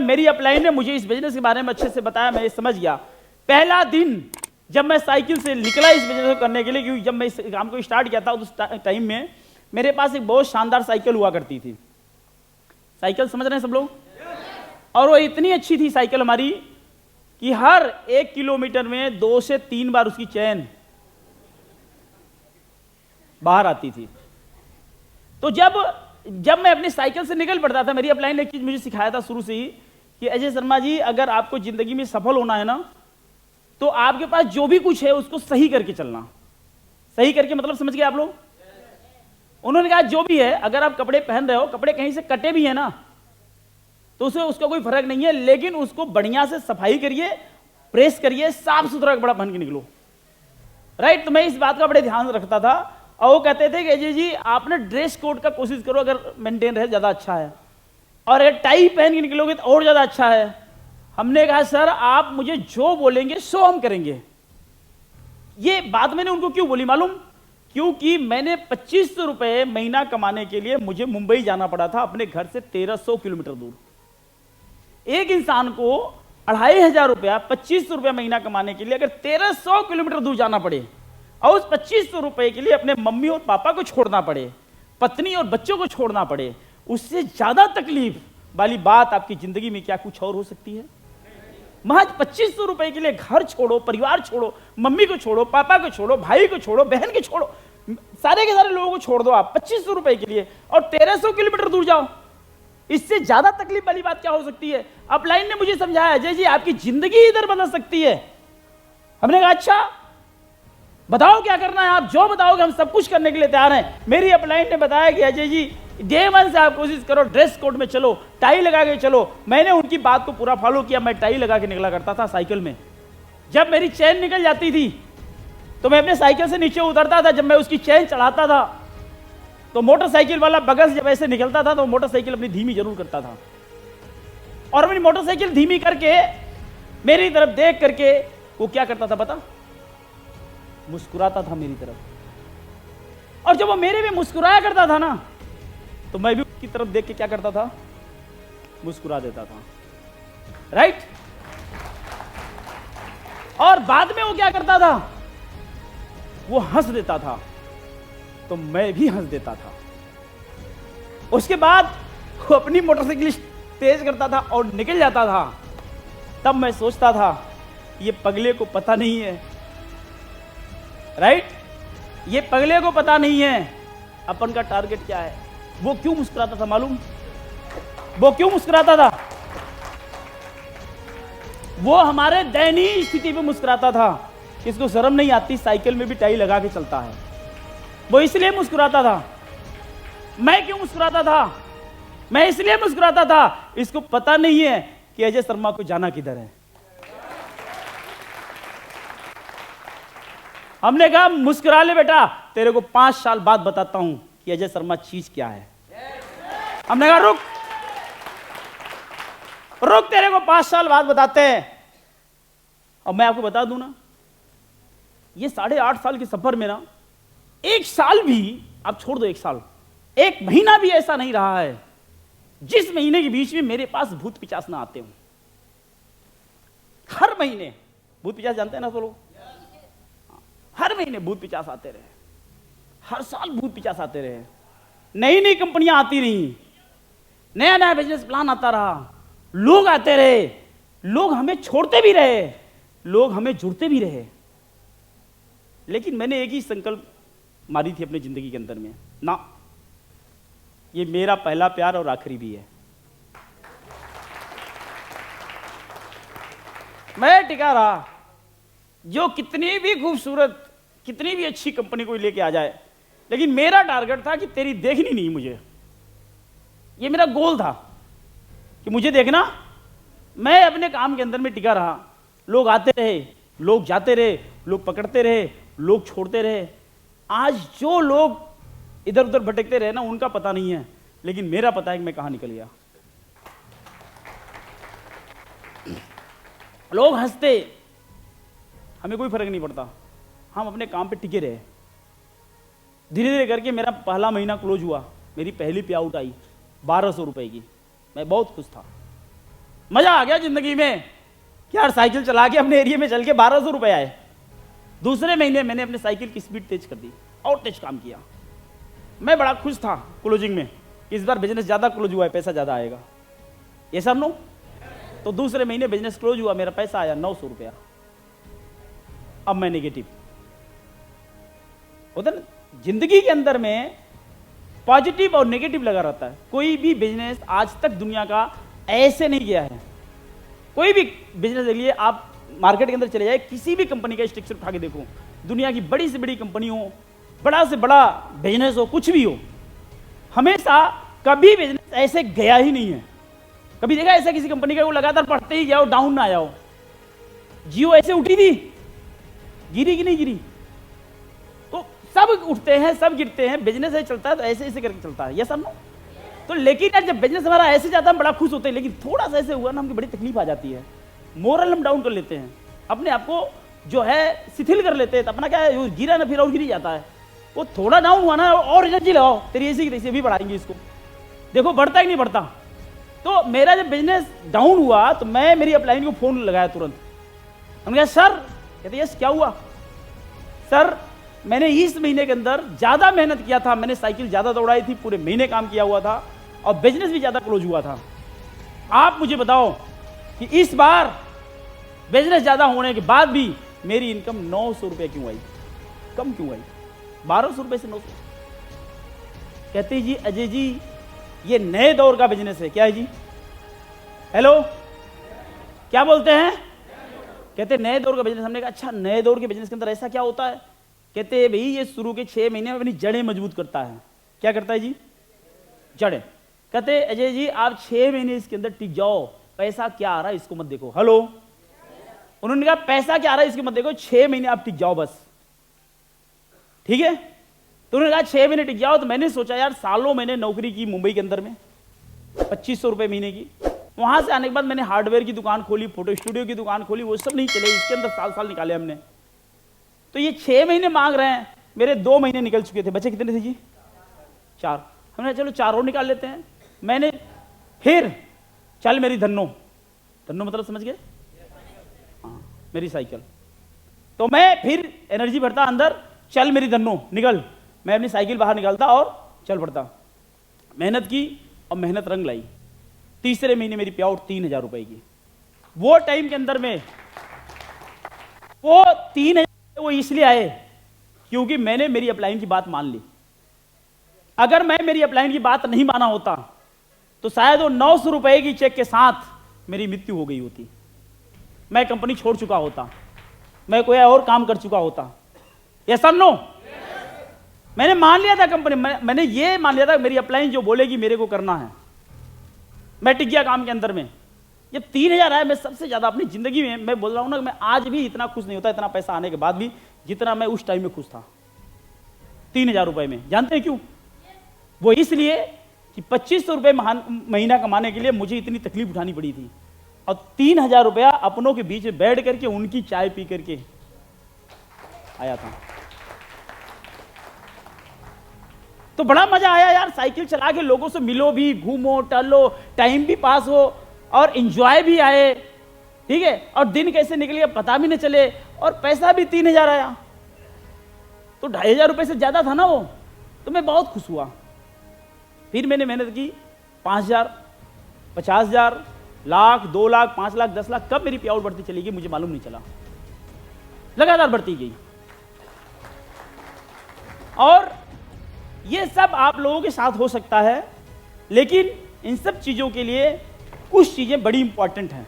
मेरी अपलाइन ने मुझे इस बिजनेस के बारे में अच्छे से बताया, मैं ये समझ गया। पहला दिन जब मैं साइकिल से निकला इस बिजनेस को करने के लिए, क्योंकि जब मैं इस काम को स्टार्ट किया था उस टाइम में मेरे पास एक बहुत शानदार साइकिल हुआ करती थी। साइकिल समझ रहे हैं सब लोग? और वो इतनी अच्छी थी साइकिल हमारी कि हर 1 किलोमीटर में 2 से 3 बार उसकी चैन बाहर आती थी। तो जब मैं अपनी साइकिल से निकल पड़ता था, मेरी अपलाइन ने एक चीज मुझे सिखाया था शुरू से ही कि अजय शर्मा जी, अगर आपको जिंदगी में सफल होना है ना, तो आपके पास जो भी कुछ है उसको सही करके चलना। सही करके मतलब समझ गए आप लोग? उन्होंने कहा जो भी है, अगर आप कपड़े पहन रहे हो, कपड़े कहीं से कटे भी है ना तो उसका कोई फर्क नहीं है, लेकिन उसको बढ़िया से सफाई करिए, प्रेस करिए, साफ सुथरा कपड़ा पहन के निकलो। राइट? तो मैं इस बात का बड़े ध्यान रखता था। और वो कहते थे कि अजय जी आपने ड्रेस कोड का कोशिश करो, अगर मेंटेन रहे ज्यादा अच्छा है, और अगर टाई पहन के निकलोगे तो और ज्यादा अच्छा है। हमने कहा सर आप मुझे जो बोलेंगे सो हम करेंगे। ये बात मैंने उनको क्यों बोली मालूम? क्योंकि मैंने 2500 रुपए महीना कमाने के लिए मुझे मुंबई जाना पड़ा था, अपने घर से 1300 किलोमीटर दूर। एक इंसान को 2500 रुपया 2500 रुपया महीना कमाने के लिए अगर 1300 किलोमीटर दूर जाना पड़े और उस 2500 रुपए के लिए अपने मम्मी और पापा को छोड़ना पड़े, पत्नी और बच्चों को छोड़ना पड़े, उससे ज्यादा तकलीफ वाली बात आपकी जिंदगी में क्या कुछ और हो सकती है? महज 2500 रुपए के लिए घर छोड़ो, परिवार छोड़ो, मम्मी को छोड़ो, पापा को छोड़ो, भाई को छोड़ो, बहन को छोड़ो, सारे के सारे लोगों को छोड़ दो आप 2500 रुपए के लिए, और 1300 किलोमीटर दूर जाओ। इससे ज्यादा तकलीफ वाली बात क्या हो सकती है? अपलाइन ने मुझे समझाया अजय जी आपकी जिंदगी इधर बदल सकती है। हमने कहा अच्छा बताओ क्या करना है, आप जो बताओगे हम सब कुछ करने के लिए तैयार हैं। मेरी अपलाइन ने बताया कि अजय जी डे 1 से आप कोशिश करो, ड्रेस कोड में चलो, टाई लगा के चलो। मैंने उनकी बात को पूरा फॉलो किया, मैं टाई लगा के निकला करता था साइकिल में। जब मेरी चैन निकल जाती थी तो मैं अपने साइकिल से नीचे उतरता था, जब मैं उसकी चैन चढ़ाता था तो मोटरसाइकिल वाला बगल से जब ऐसे निकलता था तो मोटरसाइकिल अपनी धीमी जरूर करता था, और अपनी मोटरसाइकिल धीमी करके मेरी तरफ देख करके वो क्या करता था पता? मुस्कुराता था मेरी तरफ। और जब वो मेरे भी मुस्कुराया करता था ना तो मैं भी उसकी तरफ देख के क्या करता था? मुस्कुरा देता था। राइट? और बाद में वो क्या करता था? वो हंस देता था तो मैं भी हंस देता था। उसके बाद वो अपनी मोटरसाइकिल तेज करता था और निकल जाता था। तब मैं सोचता था ये पगले को पता नहीं है। राइट? ये पगले को पता नहीं है अपन का टारगेट क्या है। वो क्यों मुस्कुराता था मालूम? वो क्यों मुस्कुराता था? वो हमारे दयनीय स्थिति पे मुस्कुराता था। इसको शर्म नहीं आती, साइकिल में भी टाई लगा के चलता है। वो इसलिए मुस्कुराता था। मैं क्यों मुस्कुराता था? मैं इसलिए मुस्कुराता था, इसको पता नहीं है कि अजय शर्मा को जाना किधर है। हमने कहा मुस्कुरा ले बेटा, तेरे को 5 साल बाद बताता हूं कि अजय शर्मा चीज क्या है। हमने कहा रुक रुक, तेरे को 5 साल बाद बताते हैं। और मैं आपको बता दूं ना, ये 8.5 साल के सफर में ना 1 साल भी, आप छोड़ दो 1 साल, 1 महीना भी ऐसा नहीं रहा है जिस महीने के बीच में मेरे पास भूत पिशाच ना आते हो। हर महीने भूत पिशाच, जानते हैं ना तो लोग, हर महीने भूत पिशाच आते रहे, हर साल भूत पिशाच आते रहे, नई नई कंपनियां आती रही, नया नया बिजनेस प्लान आता रहा, लोग आते रहे, लोग हमें छोड़ते भी रहे, लोग हमें जुड़ते भी रहे। लेकिन मैंने एक ही संकल्प मारी थी अपनी जिंदगी के अंदर में, ना ये मेरा पहला प्यार और आखिरी भी है। मैं टिका रहा, जो कितनी भी खूबसूरत, कितनी भी अच्छी कंपनी कोई लेके आ जाए, लेकिन मेरा टारगेट था कि तेरी देखनी नहीं मुझे। ये मेरा गोल था कि मुझे देखना। मैं अपने काम के अंदर में टिका रहा, लोग आते रहे, लोग जाते रहे, लोग पकड़ते रहे, लोग छोड़ते रहे। आज जो लोग इधर उधर भटकते रहे ना, उनका पता नहीं है, लेकिन मेरा पता है कि मैं कहां निकल गया। लोग हंसते, हमें कोई फर्क नहीं पड़ता, हम अपने काम पे टिके रहे। धीरे धीरे करके मेरा पहला महीना क्लोज हुआ, मेरी पहली पे आउट आई 1200 रुपए की। मैं बहुत खुश था। मजा आ गया जिंदगी में कि यार साइकिल चला के अपने एरिया में चल के 1200 रुपए आए। दूसरे महीने मैंने अपने साइकिल की स्पीड तेज कर दी और तेज काम किया। मैं बड़ा खुश था क्लोजिंग में, इस बार बिजनेस ज्यादा क्लोज हुआ है, पैसा ज्यादा आएगा। ये सब नो। तो दूसरे महीने बिजनेस क्लोज हुआ, मेरा पैसा आया 900 रुपया। अब मैं नेगेटिव उधर। जिंदगी के अंदर में पॉजिटिव और नेगेटिव लगा रहता है। कोई भी बिजनेस आज तक दुनिया का ऐसे नहीं गया है। कोई भी बिजनेस देख लिए आप, मार्केट के अंदर चले जाए, किसी भी कंपनी का स्ट्रक्चर उठा के देखो, दुनिया की बड़ी से बड़ी कंपनी हो, बड़ा से बड़ा बिजनेस हो, कुछ भी हो, हमेशा कभी बिजनेस ऐसे गया ही नहीं है। कभी देखा ऐसा किसी कंपनी का वो लगातार बढ़ते ही जाओ, डाउन ना जाओ? जियो ऐसे उठी थी, गिरी कि नहीं गिरी? तो सब उठते हैं, सब गिरते हैं। बिजनेस ऐसे चलता है तो ऐसे ऐसे करके चलता है। ये सब तो लेकिन यार जब बिजनेस हमारा ऐसे जाता है हम बड़ा खुश होते हैं, लेकिन थोड़ा सा ऐसे हुआ ना, हमको बड़ी तकलीफ आ जाती है। मोरल हम डाउन कर लेते हैं, अपने आप को जो है शिथिल कर लेते हैं। तो अपना क्या है, गिरा ना फिर और गिरी जाता है। वो थोड़ा डाउन हुआ ना, और एनर्जी लगाओ, तेरी ऐसी की तैसी भी बढ़ाएंगे इसको, देखो बढ़ता ही नहीं बढ़ता। तो मेरा जब बिजनेस डाउन हुआ तो मैं मेरी अपलाइन को फोन लगाया तुरंत। हमने कहा सर, कहते यस क्या हुआ? सर मैंने इस महीने के अंदर ज्यादा मेहनत किया था, मैंने साइकिल ज्यादा दौड़ाई थी, पूरे महीने काम किया हुआ था और बिजनेस भी ज्यादा क्लोज हुआ था। आप मुझे बताओ कि इस बार बिजनेस ज्यादा होने के बाद भी मेरी इनकम 900 रुपए क्यों आई, कम क्यों आई? 1200 रुपए से 900। कहते जी अजय जी ये नए दौर का बिजनेस है। क्या है जी? हेलो, क्या बोलते हैं? कहते नए दौर का बिजनेस। हमने कहा अच्छा, नए दौर के बिजनेस के अंदर ऐसा क्या होता है? कहते भाई ये शुरू के 6 महीने में अपनी जड़ें मजबूत करता है। क्या करता है जी? जड़ें। कहते अजय जी आप 6 महीने इसके अंदर टिक जाओ, पैसा क्या आ रहा है इसको मत देखो। हेलो, उन्होंने कहा पैसा क्या आ रहा है इसको मत देखो, 6 महीने आप टिक जाओ बस, ठीक है? तो उन्होंने कहा 6 महीने टिक जाओ। तो मैंने सोचा यार सालों मैंने नौकरी की मुंबई के अंदर में 2500 रुपए महीने की। वहां से आने के बाद मैंने हार्डवेयर की दुकान खोली, फोटो स्टूडियो की दुकान खोली, वो सब नहीं चले, इसके अंदर साल साल निकाले हमने। तो ये 6 महीने मांग रहे हैं, मेरे 2 महीने निकल चुके थे, बचे कितने थे जी? 4। हमने चलो 4 और निकाल लेते हैं। मैंने फिर चल मेरी धन्नो, धन्नो मतलब समझ गए? हाँ, मेरी साइकिल। तो मैं फिर एनर्जी भरता अंदर, चल मेरी धन्नो निकल, मैं अपनी साइकिल बाहर निकालता और चल पड़ता। मेहनत की और मेहनत रंग लाई। तीसरे महीने मेरी पे आउट 3000 रुपए की। वो टाइम के अंदर में वो 3000 वो इसलिए आए क्योंकि मैंने मेरी अपलाइन की बात मान ली। अगर मैं मेरी अपलाइन की बात नहीं माना होता तो शायद वो 900 रुपए की चेक के साथ मेरी मृत्यु हो गई होती, मैं कंपनी छोड़ चुका होता, मैं कोई और काम कर चुका होता। यस और नो? मैंने मान लिया था कंपनी, मैंने ये मान लिया था मेरी अपलाइन जो बोलेगी मेरे को करना है। मैं टिक गया काम के अंदर में। जब 3000 आया, मैं सबसे ज्यादा अपनी जिंदगी में, मैं बोल रहा हूं ना, मैं आज भी इतना खुश नहीं होता इतना पैसा आने के बाद भी जितना मैं उस टाइम में खुश था 3000 रुपए में। जानते हैं क्यों? वो इसलिए कि 2500 रुपए महीना कमाने के लिए मुझे इतनी तकलीफ उठानी पड़ी थी और 3000 रुपया अपनों के बीच में बैठ करके उनकी चाय पी करके आया था। तो बड़ा मजा आया यार, साइकिल चला के लोगों से मिलो भी, घूमो टहलो, टाइम भी पास हो और एंजॉय भी आए, ठीक है? और दिन कैसे निकल गया पता भी नहीं चले और पैसा भी 3000 आया। तो 2500 रुपए से ज्यादा था ना वो, तो मैं बहुत खुश हुआ। फिर मैंने मेहनत की, 5000, 50,000, लाख, 2 लाख, 5 लाख, 10 लाख, कब मेरी पे आउट बढ़ती चली गई मुझे मालूम नहीं चला, लगातार बढ़ती गई। और ये सब आप लोगों के साथ हो सकता है, लेकिन इन सब चीजों के लिए कुछ चीजें बड़ी इंपॉर्टेंट हैं।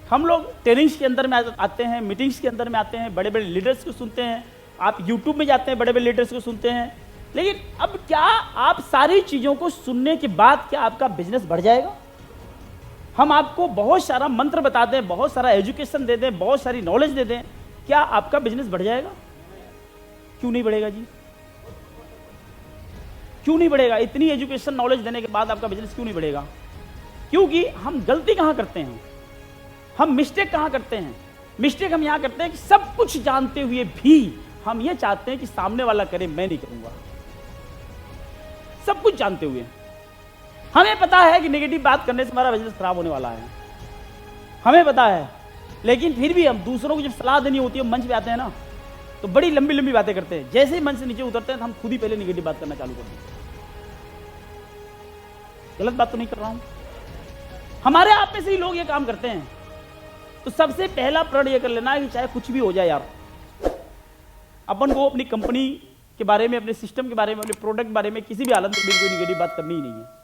हम लोग ट्रेनिंग्स के अंदर में आते हैं, मीटिंग्स के अंदर में आते हैं, बड़े बड़े लीडर्स को सुनते हैं, आप यूट्यूब में जाते हैं, बड़े बड़े लीडर्स को सुनते हैं, लेकिन अब क्या आप सारी चीजों को सुनने के बाद क्या आपका बिजनेस बढ़ जाएगा? हम आपको बहुत सारा मंत्र बता दें, बहुत सारा एजुकेशन दे दें, बहुत सारी नॉलेज दे दें, क्या आपका बिजनेस बढ़ जाएगा? क्यों नहीं बढ़ेगा जी? क्यों नहीं बढ़ेगा? इतनी एजुकेशन नॉलेज देने के बाद आपका बिजनेस क्यों नहीं बढ़ेगा? क्योंकि हम गलती कहां करते हैं, हम मिस्टेक कहां करते हैं? मिस्टेक हम यहां करते हैं कि सब कुछ जानते हुए भी हम ये चाहते हैं कि सामने वाला करे, मैं नहीं करूंगा। सब कुछ जानते हुए हमें पता है कि नेगेटिव बात करने से हमारा बिजनेस खराब होने वाला है, हमें पता है, लेकिन फिर भी हम दूसरों को जब सलाह देनी होती है, मंच पे आते हैं ना, तो बड़ी लंबी लंबी बातें करते हैं। जैसे ही मंच से नीचे उतरते हैं तो हम खुद ही पहले निगेटिव बात करना चालू कर देते हैं। गलत बात तो नहीं कर रहा हूं? हमारे आप में से ही लोग ये काम करते हैं। तो सबसे पहला प्रण ये कर लेना है कि चाहे कुछ भी हो जाए यार, अपन को अपनी कंपनी के बारे में, अपने सिस्टम के बारे में, अपने प्रोडक्ट के बारे में किसी भी हालत में कोई निगेटिव बात करनी ही नहीं है।